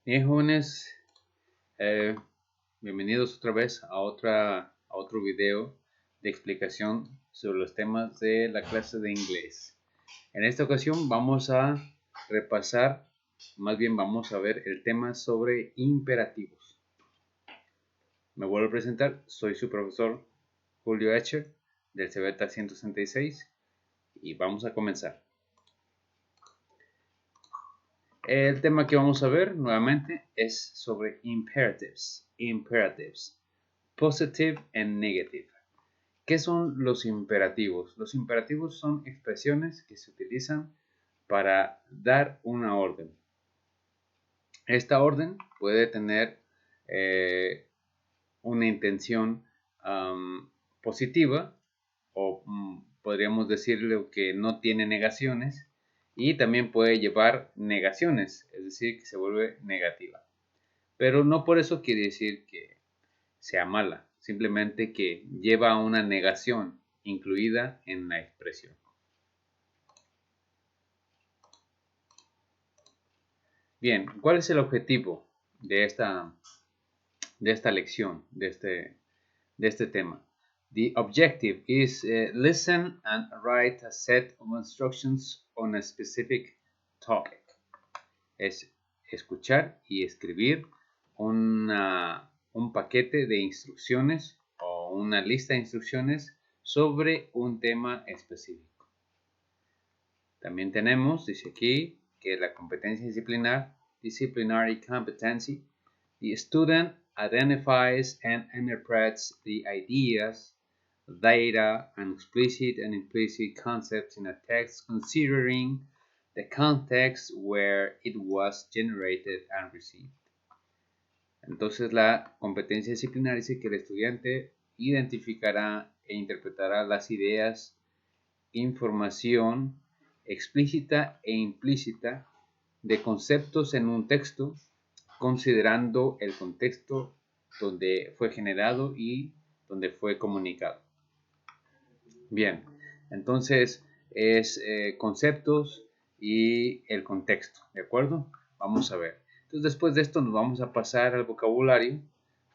Bien, jóvenes, eh, bienvenidos otra vez a otro video de explicación sobre los temas de la clase de inglés. En esta ocasión vamos a repasar, más bien vamos a ver el tema sobre imperativos. Me vuelvo a presentar, soy su profesor Julio Echer del CBETA 166 y vamos a comenzar. El tema que vamos a ver nuevamente es sobre imperatives. Positive and negative. ¿Qué son los imperativos? Los imperativos son expresiones que se utilizan para dar una orden. Esta orden puede tener una intención positiva o podríamos decirle que no tiene negaciones y también puede llevar negaciones, es decir, que se vuelve negativa. Pero no por eso quiere decir que sea mala, simplemente que lleva una negación incluida en la expresión. Bien, ¿cuál es el objetivo de esta lección, de este tema? The objective is listen and write a set of instructions on a specific topic. Es escuchar y escribir un paquete de instrucciones o una lista de instrucciones sobre un tema específico. También tenemos, dice aquí, que la competencia disciplinar, disciplinary competency, the student identifies and interprets the ideas, data, and explicit and implicit concepts in a text considering the context where it was generated and received. Entonces la competencia disciplinar dice que el estudiante identificará e interpretará las ideas, información explícita e implícita de conceptos en un texto, considerando el contexto donde fue generado y donde fue comunicado. Bien, entonces es conceptos y el contexto, ¿de acuerdo? Vamos a ver. Entonces después de esto nos vamos a pasar al vocabulario,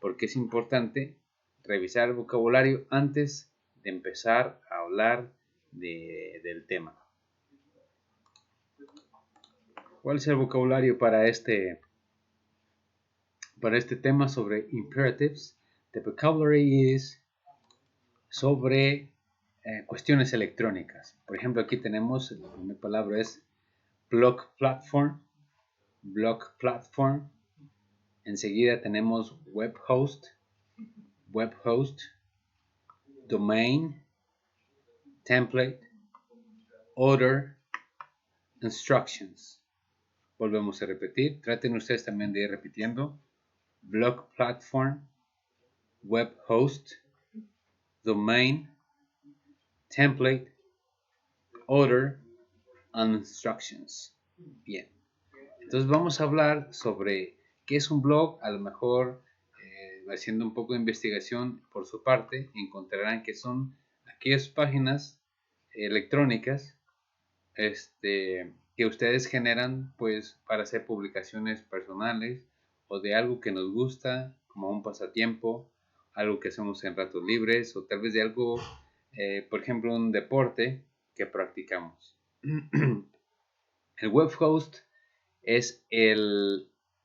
porque es importante revisar el vocabulario antes de empezar a hablar del tema. ¿Cuál es el vocabulario para este tema sobre imperatives? The vocabulary is sobre cuestiones electrónicas. Por ejemplo, aquí tenemos, la primera palabra es block platform. Enseguida tenemos web host, domain, template, order, instructions. Volvemos a repetir. Traten ustedes también de ir repitiendo. Block platform, web host, domain, template, order, and instructions. Bien. Entonces vamos a hablar sobre qué es un blog. A lo mejor haciendo un poco de investigación por su parte encontrarán que son aquellas páginas electrónicas que ustedes generan pues para hacer publicaciones personales o de algo que nos gusta como un pasatiempo, algo que hacemos en ratos libres o tal vez de algo, por ejemplo un deporte que practicamos. El web host es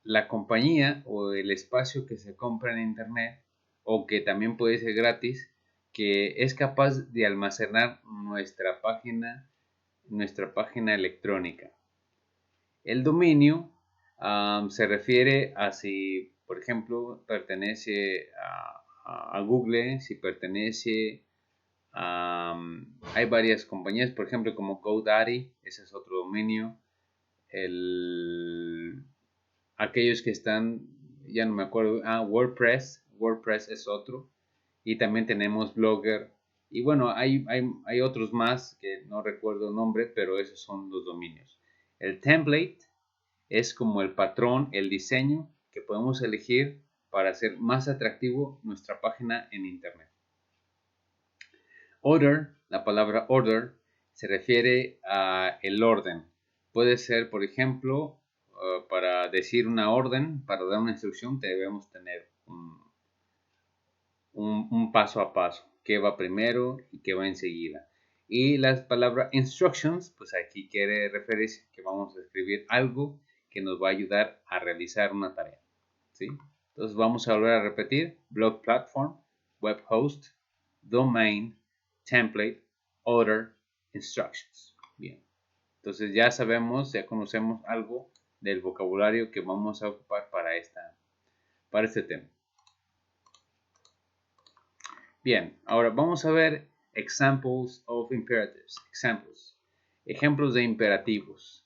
la compañía o el espacio que se compra en internet o que también puede ser gratis, que es capaz de almacenar nuestra página electrónica. El dominio se refiere a si, por ejemplo, pertenece a Google, si pertenece hay varias compañías, por ejemplo, como GoDaddy, ese es otro dominio. Aquellos que están, ya no me acuerdo, WordPress es otro. Y también tenemos Blogger. Y bueno, hay otros más que no recuerdo el nombre, pero esos son los dominios. El template es como el patrón, el diseño que podemos elegir para hacer más atractivo nuestra página en internet. Order, la palabra order, se refiere a el orden. Puede ser, por ejemplo, para decir una orden, para dar una instrucción, debemos tener un paso a paso, qué va primero y qué va enseguida. Y la palabra instructions, pues aquí quiere referirse que vamos a escribir algo que nos va a ayudar a realizar una tarea, ¿sí? Entonces vamos a volver a repetir: blog platform, web host, domain, template, order, instructions. Bien, entonces ya sabemos, ya conocemos algo del vocabulario que vamos a ocupar para este tema. Bien, ahora vamos a ver examples of imperatives. Ejemplos de imperativos.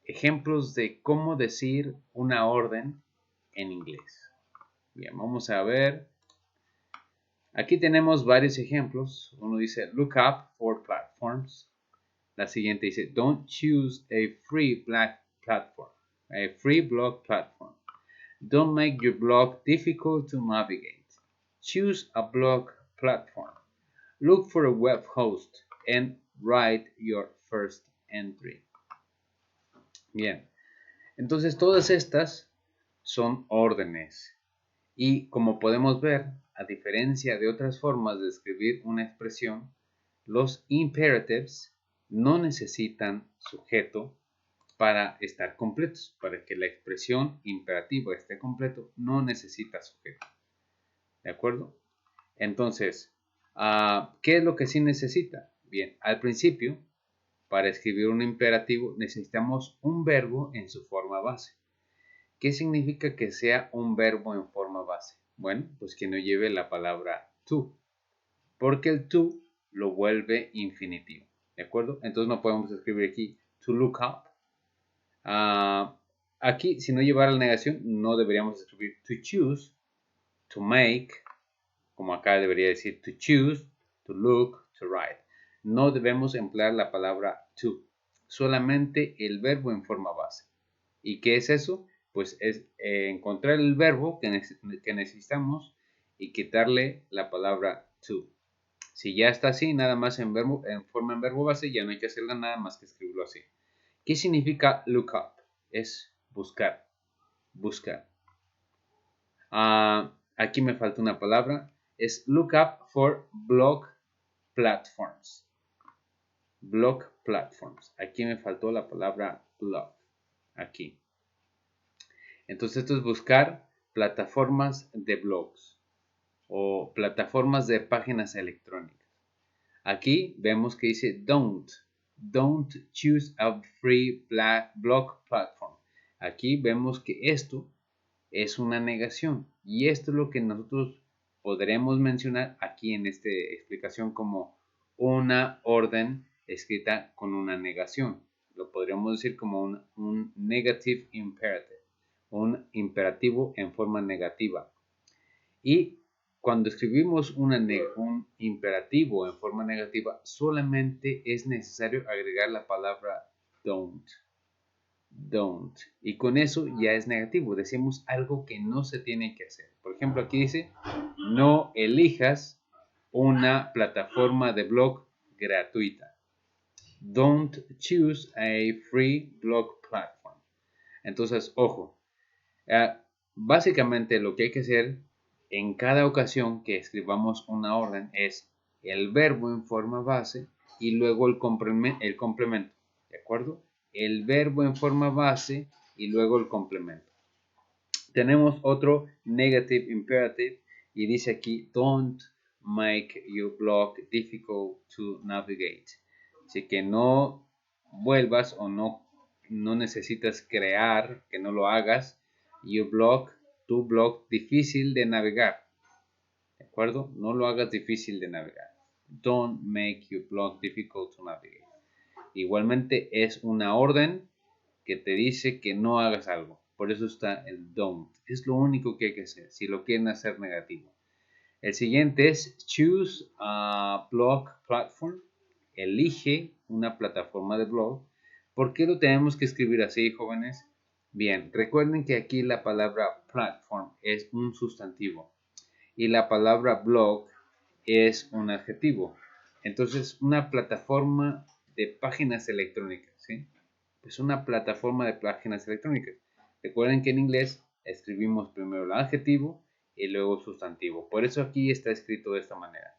Ejemplos de cómo decir una orden en inglés. Bien, vamos a ver. Aquí tenemos varios ejemplos. Uno dice look up for platforms. La siguiente dice don't choose a free blog platform. Don't make your blog difficult to navigate. Choose a blog platform. Look for a web host and write your first entry. Bien, entonces todas estas son órdenes y como podemos ver, a diferencia de otras formas de escribir una expresión, los imperatives no necesitan sujeto para estar completos. Para que la expresión imperativa esté completo, no necesita sujeto. ¿De acuerdo? Entonces, ¿qué es lo que sí necesita? Bien, al principio, para escribir un imperativo necesitamos un verbo en su forma base. ¿Qué significa que sea un verbo en forma base? Bueno, pues que no lleve la palabra to, porque el to lo vuelve infinitivo. ¿De acuerdo? Entonces no podemos escribir aquí to look up. Aquí, si no llevara la negación, no deberíamos escribir to choose, to make, como acá debería decir to choose, to look, to write. No debemos emplear la palabra to, solamente el verbo en forma base. ¿Y qué es eso? Pues es encontrar el verbo que necesitamos y quitarle la palabra to. Si ya está así, nada más en forma en verbo base, ya no hay que hacerle nada más que escribirlo así. ¿Qué significa look up? Es buscar. Aquí me falta una palabra. Es look up for blog platforms. Blog platforms. Aquí me faltó la palabra blog. Aquí. Entonces esto es buscar plataformas de blogs o plataformas de páginas electrónicas. Aquí vemos que dice don't choose a free blog platform. Aquí vemos que esto es una negación y esto es lo que nosotros podremos mencionar aquí en esta explicación como una orden escrita con una negación. Lo podríamos decir como un negative imperative, un imperativo en forma negativa. Y cuando escribimos un imperativo en forma negativa, solamente es necesario agregar la palabra don't. Y con eso ya es negativo. Decimos algo que no se tiene que hacer. Por ejemplo, aquí dice, no elijas una plataforma de blog gratuita. Don't choose a free blog platform. Entonces, ojo. Básicamente lo que hay que hacer en cada ocasión que escribamos una orden es el verbo en forma base y luego el complemento, ¿de acuerdo? El verbo en forma base y luego el complemento. Tenemos otro negative imperative y dice aquí don't make your blog difficult to navigate. Así que no vuelvas o no necesitas crear, que no lo hagas, tu blog difícil de navegar. ¿De acuerdo? No lo hagas difícil de navegar. Don't make your blog difficult to navigate. Igualmente es una orden que te dice que no hagas algo. Por eso está el don't. Es lo único que hay que hacer si lo quieren hacer negativo. El siguiente es choose a blog platform. Elige una plataforma de blog. ¿Por qué lo tenemos que escribir así, jóvenes? Bien, recuerden que aquí la palabra platform es un sustantivo y la palabra blog es un adjetivo. Entonces, una plataforma de páginas electrónicas, ¿sí? Es una plataforma de páginas electrónicas. Recuerden que en inglés escribimos primero el adjetivo y luego el sustantivo. Por eso aquí está escrito de esta manera.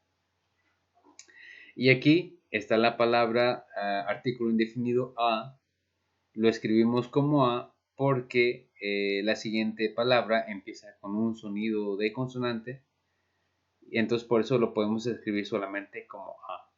Y aquí está la palabra artículo indefinido a. Lo escribimos como a porque la siguiente palabra empieza con un sonido de consonante. Y entonces por eso lo podemos escribir solamente como a.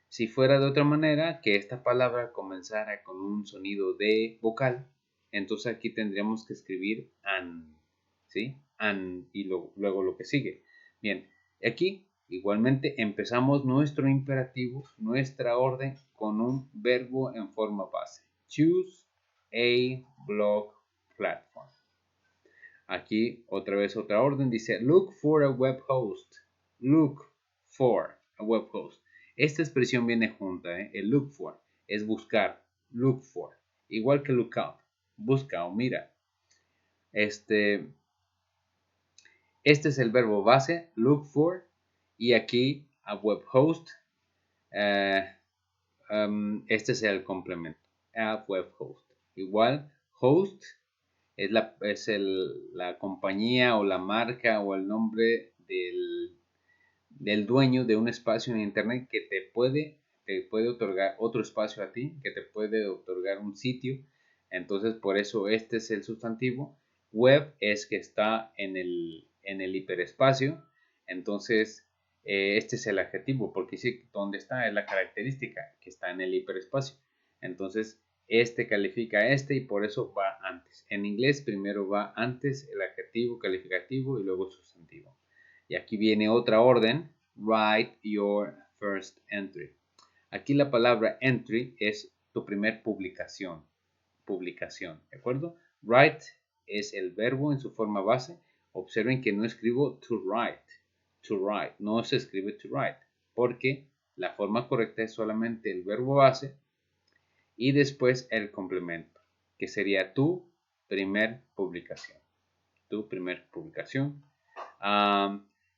Si fuera de otra manera, que esta palabra comenzara con un sonido de vocal, entonces aquí tendríamos que escribir an, ¿sí? An y luego lo que sigue. Bien, aquí igualmente empezamos nuestro imperativo, nuestra orden, con un verbo en forma base. Choose a block platform. Aquí otra vez otra orden, dice look for a web host. Look for a web host. Esta expresión viene junta, el look for es buscar, look for, igual que look up, busca o mira. Este es el verbo base, look for, y aquí a web host, este es el complemento, a web host. Igual, host es la compañía o la marca o el nombre del dueño de un espacio en internet que te puede otorgar otro espacio a ti, que te puede otorgar un sitio. Entonces por eso este es el sustantivo. Web es que está en el hiperespacio. Entonces este es el adjetivo, porque dice dónde está, es la característica que está en el hiperespacio. Entonces este califica a este y por eso va antes. En inglés primero va antes el adjetivo calificativo y luego el sustantivo. Y aquí viene otra orden, write your first entry. Aquí la palabra entry es tu primer publicación, ¿de acuerdo? Write es el verbo en su forma base. Observen que no escribo to write, no se escribe to write, porque la forma correcta es solamente el verbo base y después el complemento, que sería tu primer publicación. Tu primer publicación.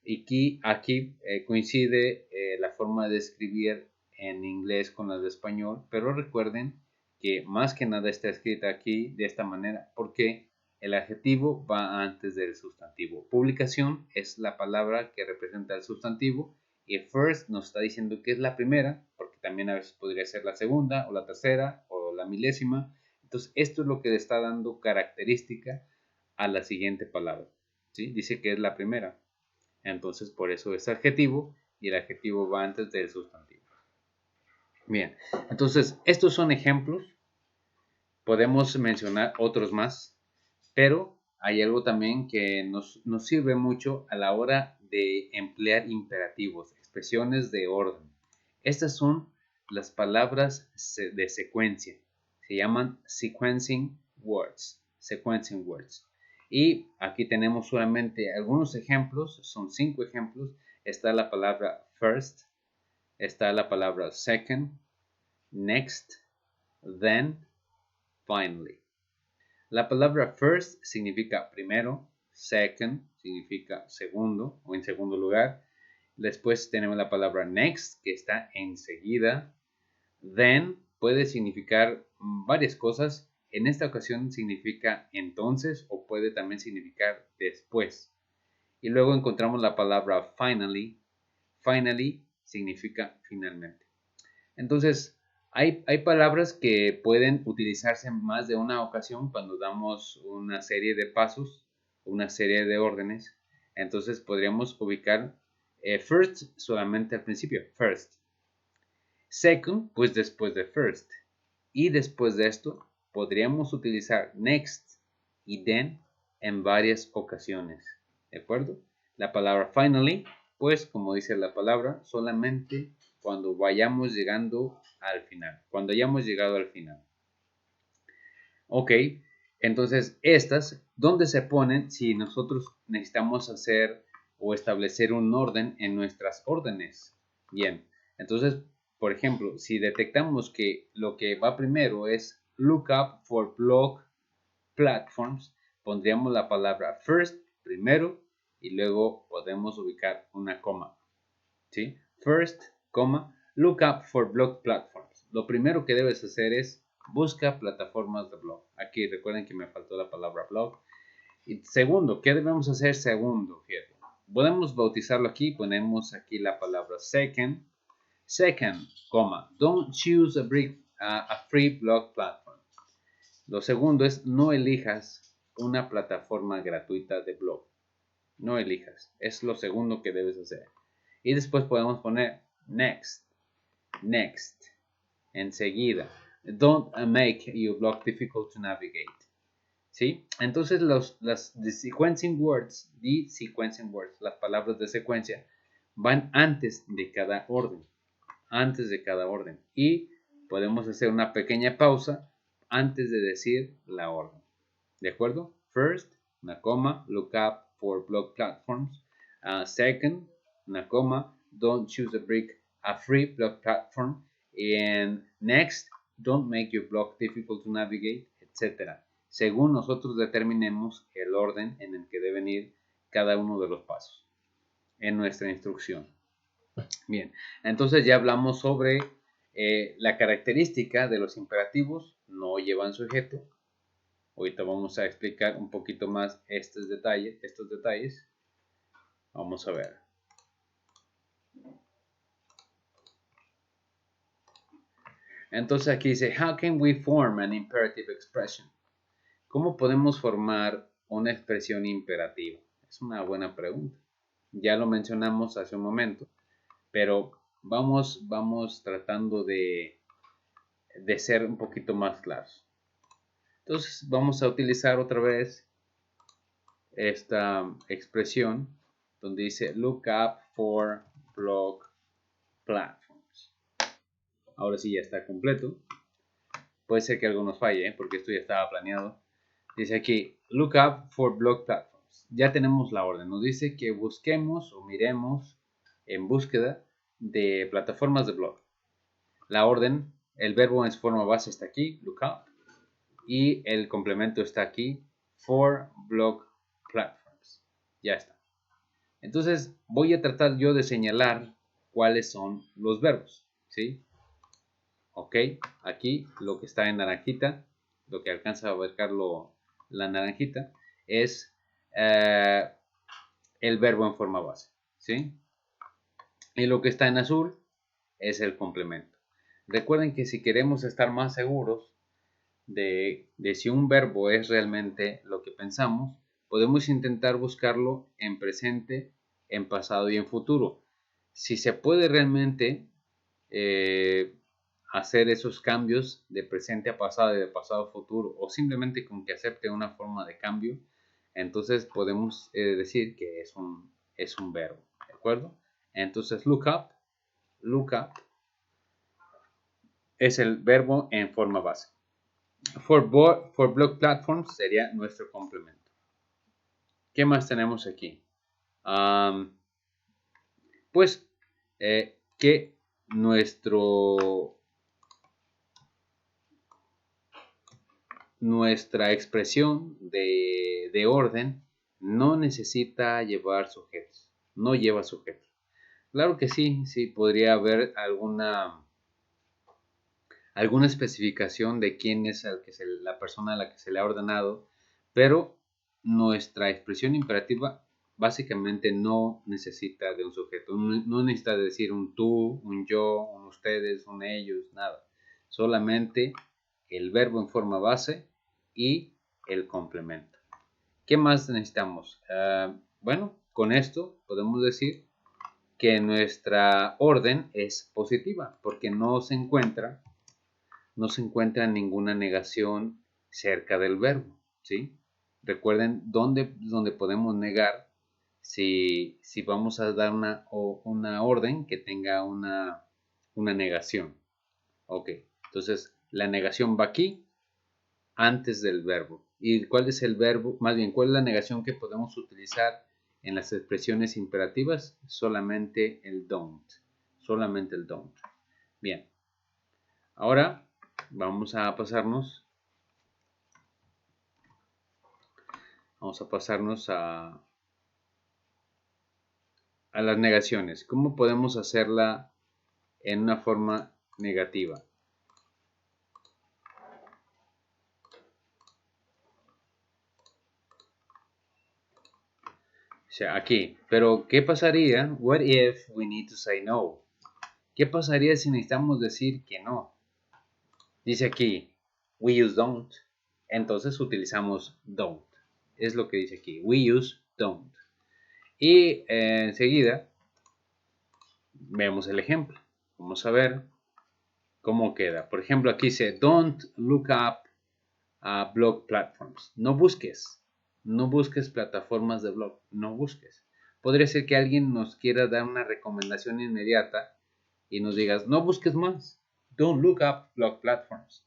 Y aquí coincide la forma de escribir en inglés con la de español, pero recuerden que más que nada está escrita aquí de esta manera porque el adjetivo va antes del sustantivo. Publicación es la palabra que representa el sustantivo y first nos está diciendo que es la primera, porque también a veces podría ser la segunda o la tercera o la milésima. Entonces esto es lo que le está dando característica a la siguiente palabra. ¿Sí? Dice que es la primera. Entonces por eso es adjetivo y el adjetivo va antes del sustantivo. Bien, entonces estos son ejemplos. Podemos mencionar otros más, pero hay algo también que nos sirve mucho a la hora de emplear imperativos, expresiones de orden. Estas son las palabras de secuencia. Se llaman sequencing words. Sequencing words. Y aquí tenemos solamente algunos ejemplos, son 5 ejemplos. Está la palabra first, está la palabra second, next, then, finally. La palabra first significa primero, second significa segundo o en segundo lugar. Después tenemos la palabra next, que está enseguida. Then puede significar varias cosas. En esta ocasión significa entonces o puede también significar después. Y luego encontramos la palabra finally. Finally significa finalmente. Entonces, hay palabras que pueden utilizarse en más de una ocasión cuando damos una serie de pasos, una serie de órdenes. Entonces podríamos ubicar first solamente al principio, first. Second, pues después de first. Y después de esto, podríamos utilizar next y then en varias ocasiones. ¿De acuerdo? La palabra finally, pues como dice la palabra, solamente cuando vayamos llegando al final. Cuando hayamos llegado al final. Ok, entonces estas, ¿dónde se ponen si nosotros necesitamos hacer o establecer un orden en nuestras órdenes? Bien, entonces, por ejemplo, si detectamos que lo que va primero es look up for blog platforms, pondríamos la palabra first primero y luego podemos ubicar una coma. ¿Sí? First, coma, look up for blog platforms. Lo primero que debes hacer es Busca plataformas de blog. Aquí recuerden que me faltó la palabra blog. Y segundo, ¿qué debemos hacer segundo? Fíjate. Podemos bautizarlo aquí. Ponemos aquí la palabra second. Second, coma, don't choose a free blog platform. Lo segundo es no elijas una plataforma gratuita de blog. No elijas. Es lo segundo que debes hacer. Y después podemos poner next. Next. Enseguida. Don't make your blog difficult to navigate. ¿Sí? Entonces the sequencing words, las palabras de secuencia, van antes de cada orden. Antes de cada orden. Y podemos hacer una pequeña pausa antes de decir la orden. ¿De acuerdo? First, una coma, look up for blog platforms. Second, una coma, don't choose a free blog platform. And next, don't make your blog difficult to navigate, etc. Según nosotros determinemos el orden en el que deben ir cada uno de los pasos en nuestra instrucción. Bien, entonces ya hablamos sobre la característica de los imperativos, no llevan sujeto. Ahorita vamos a explicar un poquito más estos detalles. Vamos a ver. Entonces aquí dice, how can we form an imperative expression? ¿Cómo podemos formar una expresión imperativa? Es una buena pregunta. Ya lo mencionamos hace un momento, pero vamos tratando de ser un poquito más claros. Entonces vamos a utilizar otra vez esta expresión donde dice look up for blog platforms. Ahora sí ya está completo. Puede ser que algo nos falle, porque esto ya estaba planeado. Dice aquí look up for blog platforms. Ya tenemos la orden. Nos dice que busquemos o miremos en búsqueda de plataformas de blog. La orden, el verbo en su forma base está aquí, look up. Y el complemento está aquí, for blog platforms. Ya está. Entonces voy a tratar yo de señalar cuáles son los verbos, ¿sí? Ok, aquí lo que está en naranjita, lo que alcanza a abarcar la naranjita, es el verbo en forma base, ¿sí? Y lo que está en azul es el complemento. Recuerden que si queremos estar más seguros de si un verbo es realmente lo que pensamos, podemos intentar buscarlo en presente, en pasado y en futuro. Si se puede realmente hacer esos cambios de presente a pasado y de pasado a futuro, o simplemente con que acepte una forma de cambio, entonces podemos decir que es un verbo, ¿de acuerdo? Entonces look up es el verbo en forma base. For blog platforms sería nuestro complemento. ¿Qué más tenemos aquí? Pues que nuestra expresión de orden no necesita llevar sujetos. No lleva sujetos. Claro que sí, podría haber alguna especificación de quién es la persona a la que se le ha ordenado, pero nuestra expresión imperativa básicamente no necesita de un sujeto, no necesita decir un tú, un yo, un ustedes, un ellos, nada. Solamente el verbo en forma base y el complemento. ¿Qué más necesitamos? Bueno, con esto podemos decir que nuestra orden es positiva porque no se encuentra ninguna negación cerca del verbo, ¿sí? Recuerden dónde podemos negar si vamos a dar una orden que tenga una negación. Ok, entonces la negación va aquí antes del verbo. ¿Y cuál es el verbo? Más bien, ¿cuál es la negación que podemos utilizar en las expresiones imperativas? Solamente el don't. Solamente el don't. Bien. Ahora vamos a pasarnos a las negaciones. ¿Cómo podemos hacerla en una forma negativa? sea, aquí. Pero, ¿qué pasaría? What if we need to say no? ¿Qué pasaría si necesitamos decir que no? Dice aquí, we use don't. Entonces utilizamos don't. Es lo que dice aquí. We use don't. Y enseguida vemos el ejemplo. Vamos a ver cómo queda. Por ejemplo, aquí dice, don't look up blog platforms. No busques. No busques plataformas de blog. No busques. Podría ser que alguien nos quiera dar una recomendación inmediata y nos digas, no busques más. Don't look up blog platforms.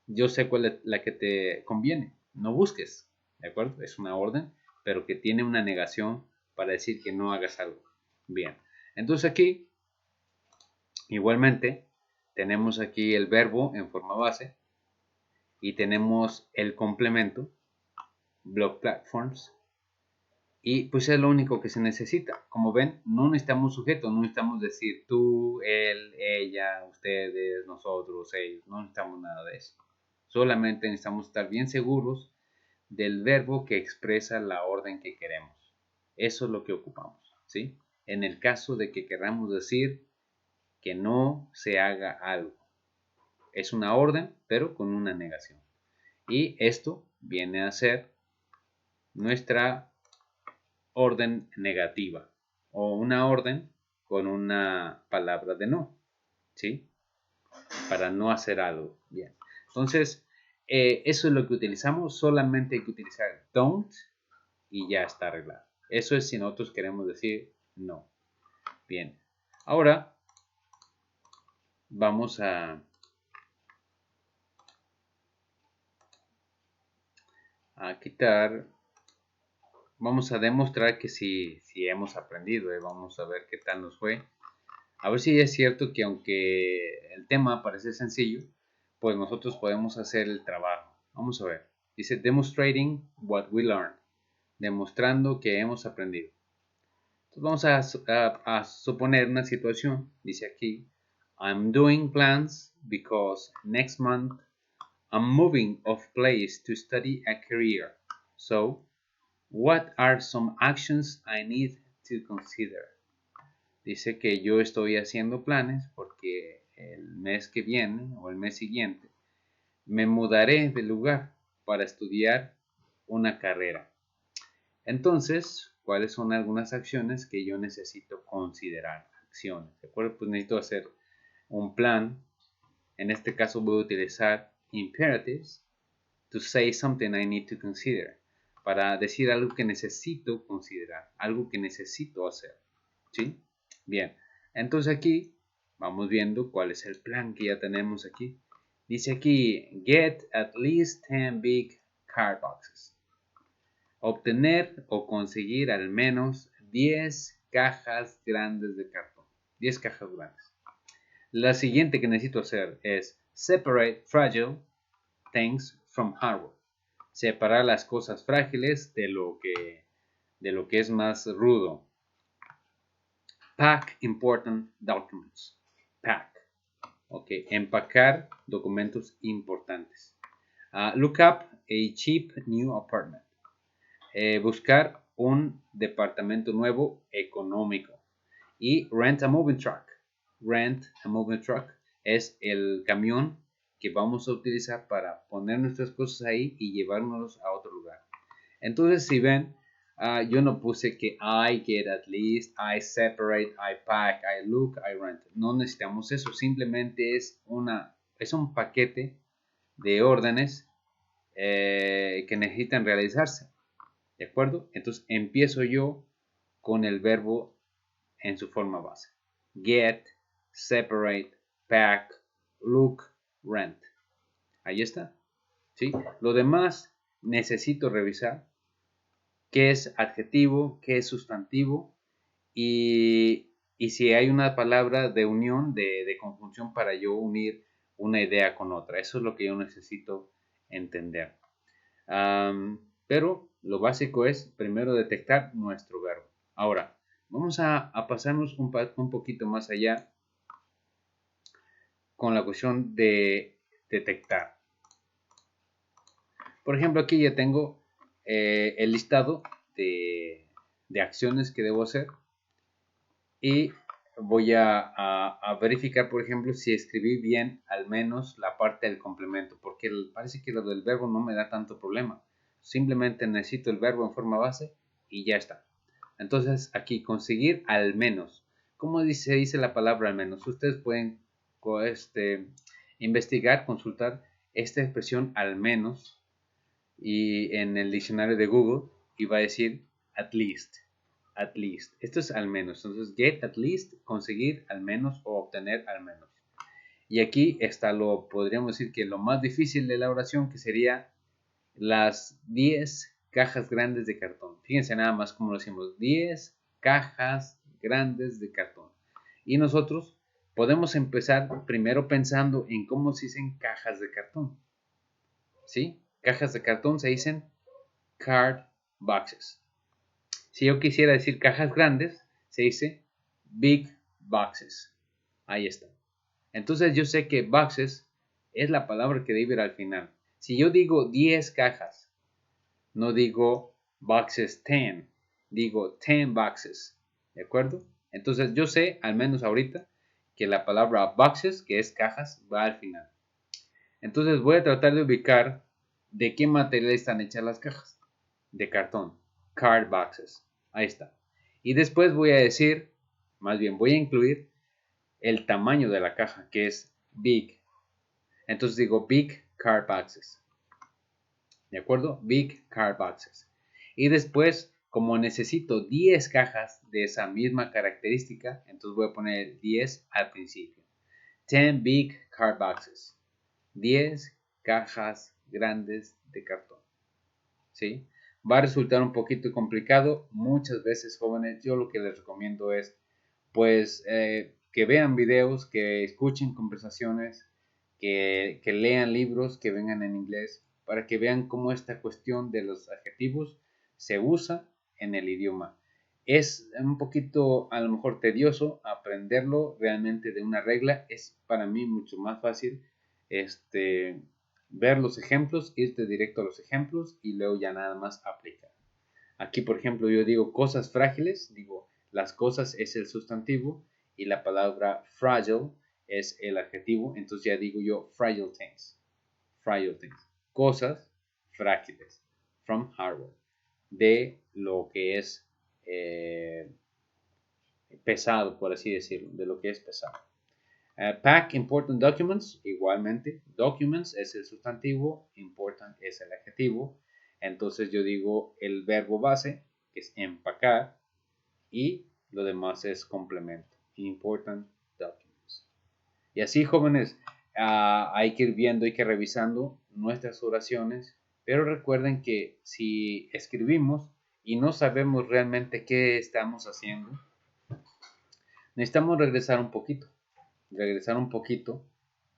Yo sé cuál es la que te conviene. No busques. ¿De acuerdo? Es una orden, pero que tiene una negación para decir que no hagas algo. Bien. Entonces aquí, igualmente, tenemos aquí el verbo en forma base y tenemos el complemento, blog platforms, y pues es lo único que se necesita. Como ven, no necesitamos sujeto, no necesitamos decir tú, él, ella, ustedes, nosotros, ellos, no necesitamos nada de eso. Solamente necesitamos estar bien seguros del verbo que expresa la orden que queremos. Eso es lo que ocupamos, ¿sí? En el caso de que queramos decir que no se haga algo. Es una orden, pero con una negación. Y esto viene a ser nuestra orden negativa o una orden con una palabra de no, ¿sí? Para no hacer algo. Bien. Entonces, eso es lo que utilizamos. Solamente hay que utilizar don't y ya está arreglado. Eso es si nosotros queremos decir no. Bien. Ahora vamos a quitar. Vamos a demostrar que sí hemos aprendido. Vamos a ver qué tal nos fue. A ver si es cierto que aunque el tema parece sencillo, pues nosotros podemos hacer el trabajo. Vamos a ver. Dice demonstrating what we learned. Demostrando que hemos aprendido. Entonces vamos a suponer una situación. Dice aquí, I'm doing plans because next month I'm moving of place to study a career. So, what are some actions I need to consider? Dice que yo estoy haciendo planes porque el mes que viene o el mes siguiente me mudaré de lugar para estudiar una carrera. Entonces, ¿cuáles son algunas acciones que yo necesito considerar? Acciones, ¿de acuerdo? Pues necesito hacer un plan. En este caso voy a utilizar imperatives to say something I need to consider. Para decir algo que necesito considerar, algo que necesito hacer. ¿Sí? Bien, entonces aquí vamos viendo cuál es el plan que ya tenemos aquí. Dice aquí, get at least 10 big card boxes. Obtener o conseguir al menos 10 cajas grandes de cartón. 10 cajas grandes. La siguiente que necesito hacer es separate fragile things from hardware. Separar las cosas frágiles de lo que es más rudo. Pack important documents. Pack. Ok, empacar documentos importantes. Look up a cheap new apartment. Buscar un departamento nuevo económico. Y rent a moving truck. Rent a moving truck es el camión que vamos a utilizar para poner nuestras cosas ahí y llevárnoslos a otro lugar. Entonces, si ven, yo no puse que I get at least, I separate, I pack, I look, I rent. No necesitamos eso, simplemente es un paquete de órdenes que necesitan realizarse. ¿De acuerdo? Entonces empiezo yo con el verbo en su forma base. Get, separate, pack, look, rent. Ahí está. ¿Sí? Lo demás necesito revisar qué es adjetivo, qué es sustantivo y si hay una palabra de unión, de conjunción para yo unir una idea con otra. Eso es lo que yo necesito entender. Pero lo básico es primero detectar nuestro verbo. Ahora, vamos a pasarnos un poquito más allá con la cuestión de detectar. Por ejemplo, aquí ya tengo el listado de de acciones que debo hacer y voy a verificar, por ejemplo, si escribí bien al menos la parte del complemento, porque parece que lo del verbo no me da tanto problema. Simplemente necesito el verbo en forma base y ya está. Entonces aquí conseguir al menos. ¿Cómo se dice la palabra al menos? Ustedes pueden investigar, consultar esta expresión al menos y en el diccionario de Google y va a decir at least. At least. Esto es al menos. Entonces, get at least, conseguir al menos o obtener al menos. Y aquí está podríamos decir que lo más difícil de la oración, que sería las 10 cajas grandes de cartón. Fíjense nada más cómo lo decimos. 10 cajas grandes de cartón. Y nosotros podemos empezar primero pensando en cómo se dicen cajas de cartón. ¿Sí? Cajas de cartón se dicen card boxes. Si yo quisiera decir cajas grandes, se dice big boxes. Ahí está. Entonces yo sé que boxes es la palabra que debe ir al final. Si yo digo 10 cajas, no digo boxes 10, digo 10 boxes. ¿De acuerdo? Entonces yo sé, al menos ahorita, que la palabra boxes, que es cajas, va al final. Entonces voy a tratar de ubicar de qué material están hechas las cajas. De cartón. Card boxes. Ahí está. Y después voy a decir, más bien voy a incluir el tamaño de la caja, que es big. Entonces digo big card boxes. ¿De acuerdo? Big card boxes. Y después, como necesito 10 cajas de esa misma característica, entonces voy a poner 10 al principio. 10 big card boxes. 10 cajas grandes de cartón. ¿Sí? Va a resultar un poquito complicado. Muchas veces, jóvenes, yo lo que les recomiendo es, pues, que vean videos, que escuchen conversaciones, que lean libros, que vengan en inglés, para que vean cómo esta cuestión de los adjetivos se usa en el idioma. Es un poquito, a lo mejor, tedioso aprenderlo realmente de una regla. Es para mí mucho más fácil ver los ejemplos, irte directo a los ejemplos y luego ya nada más aplicar. Aquí, por ejemplo, yo digo cosas frágiles, digo las cosas es el sustantivo y la palabra fragile es el adjetivo, entonces ya digo yo fragile things, cosas frágiles, from Harvard, de lo que es pesado, por así decirlo, de lo que es pesado. Pack important documents, igualmente, documents es el sustantivo, important es el adjetivo, entonces yo digo el verbo base, que es empacar, y lo demás es complemento, important documents. Y así, jóvenes, hay que ir viendo, hay que revisando nuestras oraciones, pero recuerden que si escribimos y no sabemos realmente qué estamos haciendo, necesitamos regresar un poquito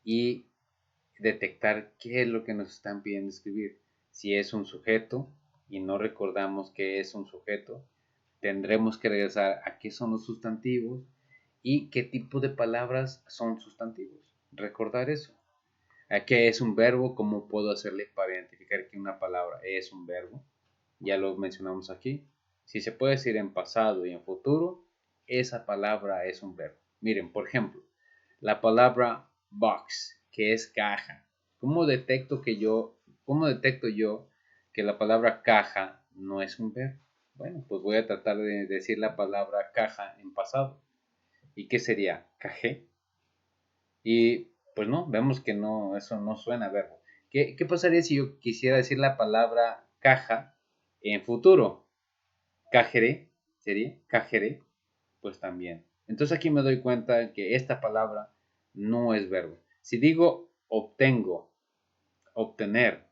y detectar qué es lo que nos están pidiendo escribir. Si es un sujeto y no recordamos qué es un sujeto, tendremos que regresar a qué son los sustantivos y qué tipo de palabras son sustantivos. Recordar eso. ¿A qué es un verbo? ¿Cómo puedo hacerle para identificar que una palabra es un verbo? Ya lo mencionamos aquí. Si se puede decir en pasado y en futuro, esa palabra es un verbo. Miren, por ejemplo, la palabra box, que es caja. ¿Cómo detecto yo que la palabra caja no es un verbo? Bueno, pues voy a tratar de decir la palabra caja en pasado. ¿Y qué sería? Cajé. Y pues no, vemos que no, eso no suena a verbo. ¿Qué pasaría si yo quisiera decir la palabra caja en futuro? Cajeré, sería cajeré, pues también. Entonces aquí me doy cuenta que esta palabra no es verbo. Si digo obtengo, obtener,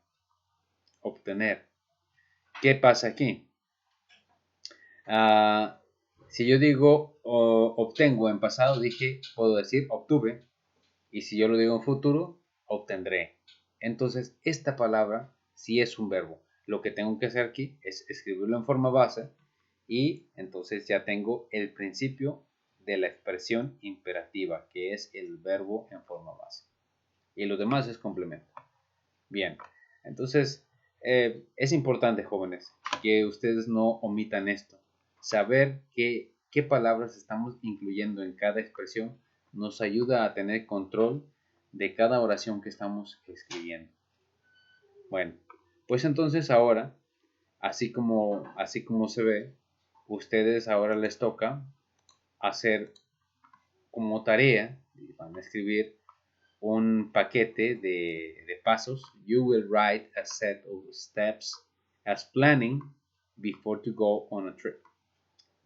obtener, ¿qué pasa aquí? Si yo digo obtengo en pasado, puedo decir obtuve. Y si yo lo digo en futuro, obtendré. Entonces, esta palabra sí es un verbo. Lo que tengo que hacer aquí es escribirlo en forma base y entonces ya tengo el principio de la expresión imperativa, que es el verbo en forma base. Y lo demás es complemento. Bien, entonces es importante, jóvenes, que ustedes no omitan esto. saber qué palabras estamos incluyendo en cada expresión nos ayuda a tener control de cada oración que estamos escribiendo. Bueno, pues entonces ahora, así como se ve, ustedes ahora les toca hacer como tarea, van a escribir un paquete de pasos. You will write a set of steps as planning before to go on a trip.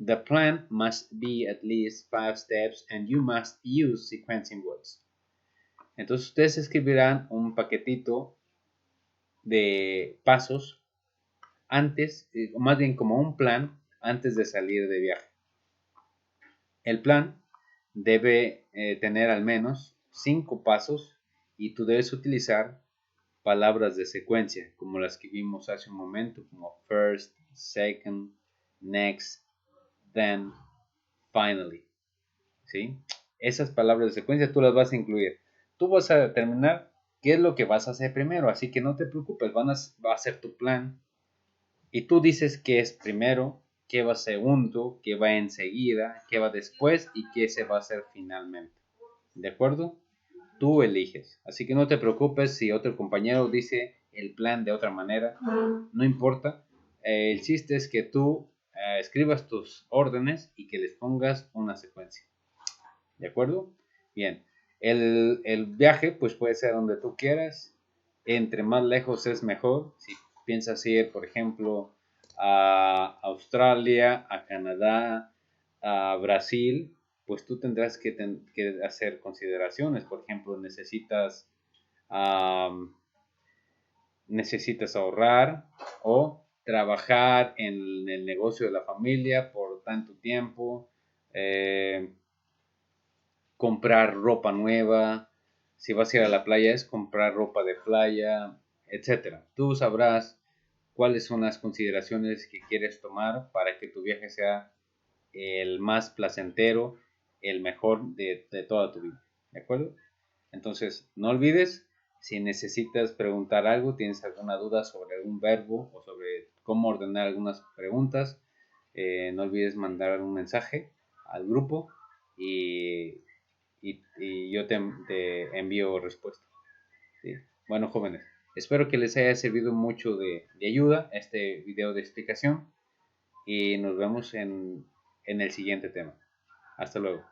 The plan must be at least 5 steps and you must use sequencing words. Entonces ustedes escribirán un paquetito de pasos antes, o más bien como un plan antes de salir de viaje. El plan debe tener al menos 5 pasos y tú debes utilizar palabras de secuencia, como las que vimos hace un momento, como first, second, next, then, finally. ¿Sí? Esas palabras de secuencia tú las vas a incluir. Tú vas a determinar qué es lo que vas a hacer primero, así que no te preocupes, va a ser tu plan. Y tú dices qué es primero, qué va segundo, qué va enseguida, qué va después y qué se va a hacer finalmente. ¿De acuerdo? Tú eliges. Así que no te preocupes si otro compañero dice el plan de otra manera. No importa. El chiste es que tú escribas tus órdenes y que les pongas una secuencia. ¿De acuerdo? Bien. El viaje pues puede ser donde tú quieras. Entre más lejos es mejor. Si piensas ir, por ejemplo, a Australia, a Canadá, a Brasil, pues tú tendrás que hacer consideraciones. Por ejemplo, necesitas ahorrar o trabajar en el negocio de la familia por tanto tiempo, comprar ropa nueva, si vas a ir a la playa es comprar ropa de playa, etcétera. Tú sabrás cuáles son las consideraciones que quieres tomar para que tu viaje sea el más placentero, el mejor de toda tu vida. ¿De acuerdo? Entonces, no olvides, si necesitas preguntar algo, tienes alguna duda sobre algún verbo o sobre cómo ordenar algunas preguntas, no olvides mandar un mensaje al grupo y yo te envío respuesta. ¿Sí? Bueno, jóvenes, espero que les haya servido mucho de ayuda este video de explicación y nos vemos en el siguiente tema. Hasta luego.